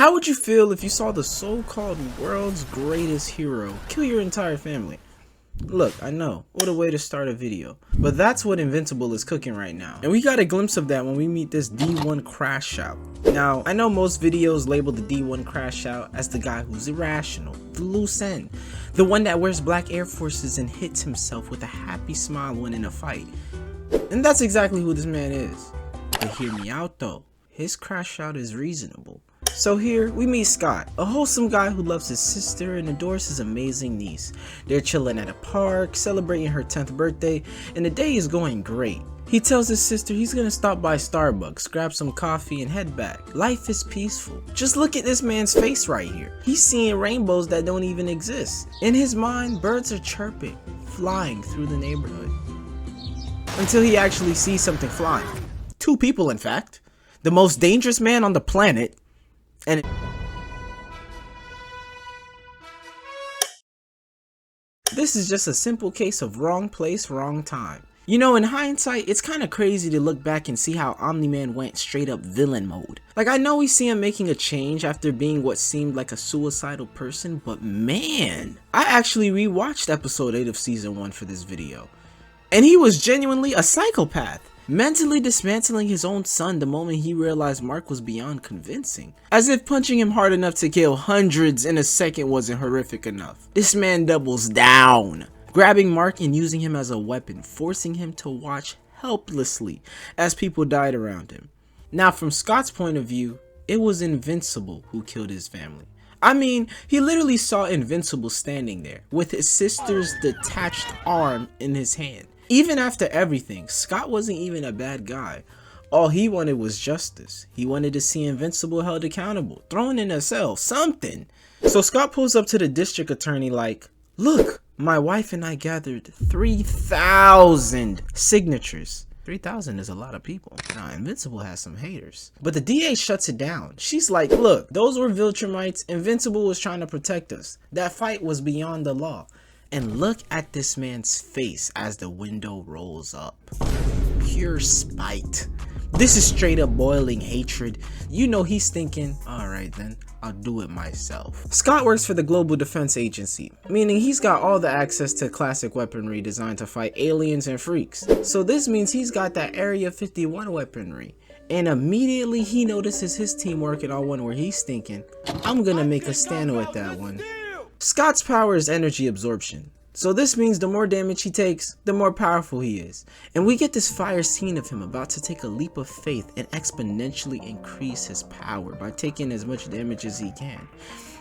How would you feel if you saw the so-called world's greatest hero kill your entire family? Look, I know, what a way to start a video. But that's what Invincible is cooking right now. And we got a glimpse of that when we meet this D1 CRASHOUT. Now, I know most videos label the D1 CRASHOUT as the guy who's irrational, the loose end, the one that wears black Air Forces and hits himself with a happy smile when in a fight. And that's exactly who this man is. But hear me out though, his CRASHOUT is reasonable. So here we meet Scott, a wholesome guy who loves his sister and adores his amazing niece. They're chilling at a park, celebrating her 10th birthday, and the day is going great. He tells his sister he's gonna stop by Starbucks, grab some coffee, and head back. Life is peaceful. Just look at this man's face right here. He's seeing rainbows that don't even exist. In his mind, birds are chirping, flying through the neighborhood. Until he actually sees something flying. Two people, in fact. The most dangerous man on the planet. And this is just a simple case of wrong place, wrong time. You know, in hindsight, it's kind of crazy to look back and see how Omni-Man went straight up villain mode. Like, I know we see him making a change after being what seemed like a suicidal person, but man, I actually rewatched episode 8 of season 1 for this video. And he was genuinely a psychopath. Mentally dismantling his own son the moment he realized Mark was beyond convincing. As if punching him hard enough to kill hundreds in a second wasn't horrific enough. This man doubles down, grabbing Mark and using him as a weapon, forcing him to watch helplessly as people died around him. Now from Scott's point of view, it was Invincible who killed his family. I mean, he literally saw Invincible standing there with his sister's detached arm in his hand. Even after everything, Scott wasn't even a bad guy. All he wanted was justice. He wanted to see Invincible held accountable, thrown in a cell, something. So Scott pulls up to the district attorney like, look, my wife and I gathered 3,000 signatures. 3,000 is a lot of people. Now, Invincible has some haters. But the DA shuts it down. She's like, look, those were Viltrumites. Invincible was trying to protect us. That fight was beyond the law. And look at this man's face as the window rolls up. Pure spite. This is straight up boiling hatred. You know he's thinking, alright then, I'll do it myself. Scott works for the Global Defense Agency, meaning he's got all the access to classic weaponry designed to fight aliens and freaks. So this means he's got that Area 51 weaponry. And immediately he notices his team working on one where he's thinking, I'm gonna make a stand with that one. Scott's power is energy absorption, so this means the more damage he takes, the more powerful he is. And we get this fire scene of him about to take a leap of faith and exponentially increase his power by taking as much damage as he can.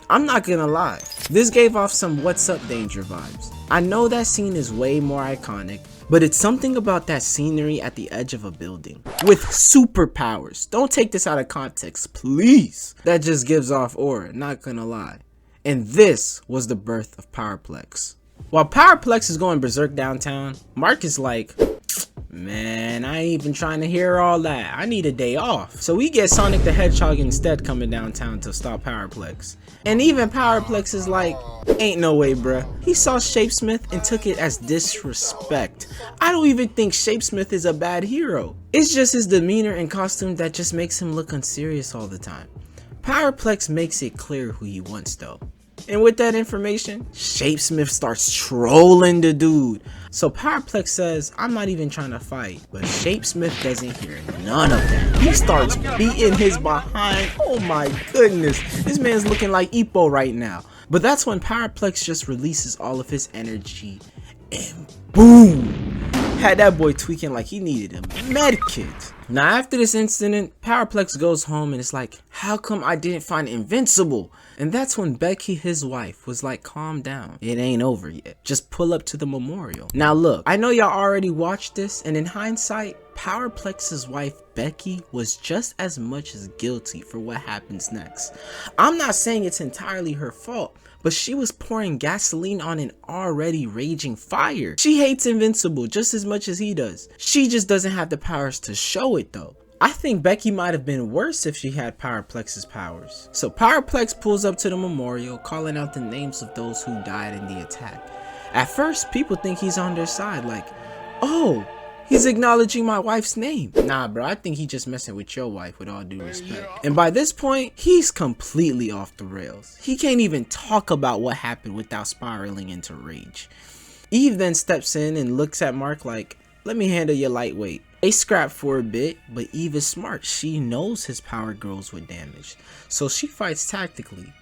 I'm not gonna lie, this gave off some What's Up Danger vibes. I know that scene is way more iconic, but it's something about that scenery at the edge of a building with superpowers. Don't take this out of context, please. That just gives off aura, not gonna lie. And this was the birth of Powerplex. While Powerplex is going berserk downtown, Mark is like, man, I ain't even trying to hear all that. I need a day off. So we get Sonic the Hedgehog instead coming downtown to stop Powerplex. And even Powerplex is like, ain't no way, bruh. He saw Shapesmith and took it as disrespect. I don't even think Shapesmith is a bad hero. It's just his demeanor and costume that just makes him look unserious all the time. Powerplex makes it clear who he wants though. And with that information, Shapesmith starts trolling the dude. So Powerplex says, I'm not even trying to fight. But Shapesmith doesn't hear none of that. He starts beating his behind. Oh my goodness. This man's looking like Ippo right now. But that's when Powerplex just releases all of his energy. And boom! Had that boy tweaking like he needed a med kit. Now after this incident, Powerplex goes home and it's like, how come I didn't find Invincible? And that's when Becky, his wife, was like, calm down. It ain't over yet. Just pull up to the memorial. Now look, I know y'all already watched this, and in hindsight, Powerplex's wife, Becky, was just as much as guilty for what happens next. I'm not saying it's entirely her fault, but she was pouring gasoline on an already raging fire. She hates Invincible just as much as he does. She just doesn't have the powers to show it though. I think Becky might have been worse if she had Powerplex's powers. So Powerplex pulls up to the memorial, calling out the names of those who died in the attack. At first, people think he's on their side, like, oh, He's acknowledging my wife's name. Nah, bro, I think he just messing with your wife, with all due respect. And by this point, he's completely off the rails. He can't even talk about what happened without spiraling into rage. Eve then steps in and looks at Mark like, let me handle your lightweight. They scrap for a bit, but Eve is smart. She knows his power grows with damage, so she fights tactically.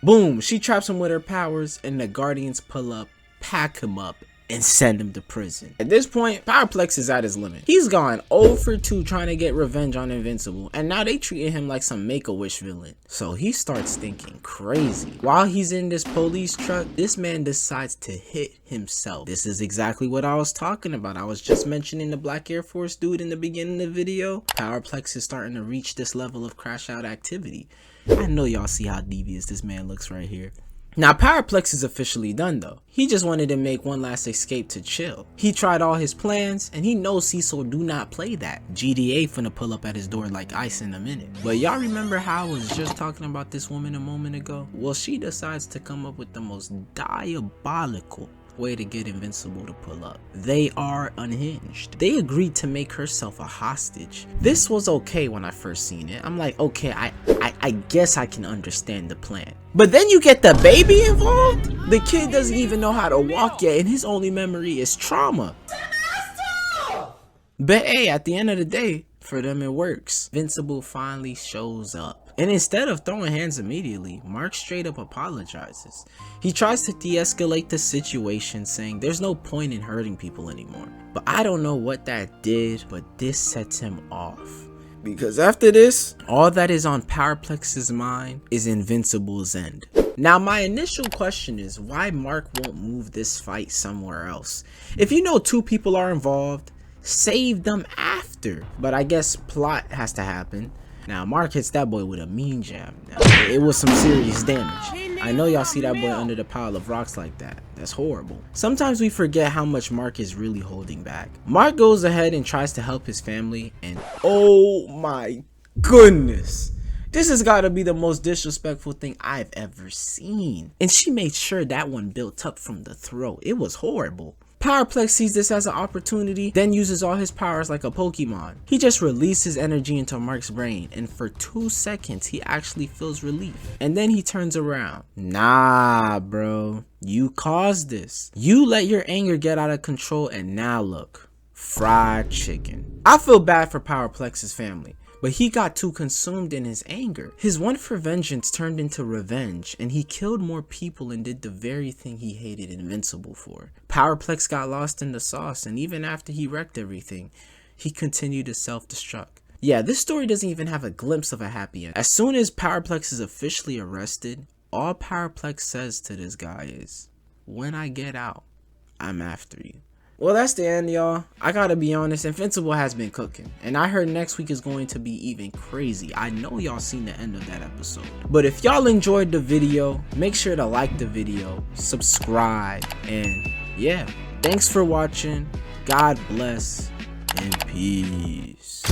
Boom, she traps him with her powers, and the Guardians pull up, pack him up, and send him to prison. At this point, Powerplex is at his limit. He's gone 0 for 2 trying to get revenge on Invincible, and now they treating him like some Make-A-Wish villain. So he starts thinking crazy. While he's in this police truck, this man decides to hit himself. This is exactly what I was talking about. I was just mentioning the Black Air Force dude in the beginning of the video. Powerplex is starting to reach this level of crash out activity. I know y'all see how devious this man looks right here. Now Powerplex is officially done though. He just wanted to make one last escape to chill. He tried all his plans and he knows Cecil do not play that. GDA finna pull up at his door like ice in a minute. But y'all remember how I was just talking about this woman a moment ago? Well, she decides to come up with the most diabolical way to get Invincible to pull up. They are unhinged. They agreed to make herself a hostage. This was okay when I first seen it. I'm like, okay, I guess I can understand the plan. But then you get the baby involved? The kid doesn't even know how to walk yet and his only memory is trauma. But hey, at the end of the day, for them it works. Invincible finally shows up. And instead of throwing hands immediately, Mark straight up apologizes. He tries to de-escalate the situation, saying there's no point in hurting people anymore. But I don't know what that did, but this sets him off. Because after this, all that is on Powerplex's mind is Invincible's end. Now my initial question is why Mark won't move this fight somewhere else. If you know 2 people are involved, save them after. But I guess plot has to happen. Now Mark hits that boy with a mean jab. Now, it was some serious damage. I know y'all see that boy under the pile of rocks like that. That's horrible. Sometimes we forget how much Mark is really holding back. Mark goes ahead and tries to help his family, and oh my goodness, this has got to be the most disrespectful thing I've ever seen. And she made sure that one built up from the throat. It was horrible. Powerplex sees this as an opportunity, then uses all his powers like a Pokemon. He just releases energy into Mark's brain, and for 2 seconds he actually feels relief. And then he turns around. Nah, bro, you caused this. You let your anger get out of control, and now look, fried chicken. I feel bad for Powerplex's family, but he got too consumed in his anger. His want for vengeance turned into revenge, and he killed more people and did the very thing he hated Invincible for. Powerplex got lost in the sauce, and even after he wrecked everything, he continued to self-destruct. Yeah, this story doesn't even have a glimpse of a happy end. As soon as Powerplex is officially arrested, all Powerplex says to this guy is, when I get out, I'm after you. Well, that's the end, y'all. I gotta be honest, Invincible has been cooking, and I heard next week is going to be even crazy. I know y'all seen the end of that episode, but if y'all enjoyed the video, make sure to like the video, subscribe, and yeah, thanks for watching. God bless and peace.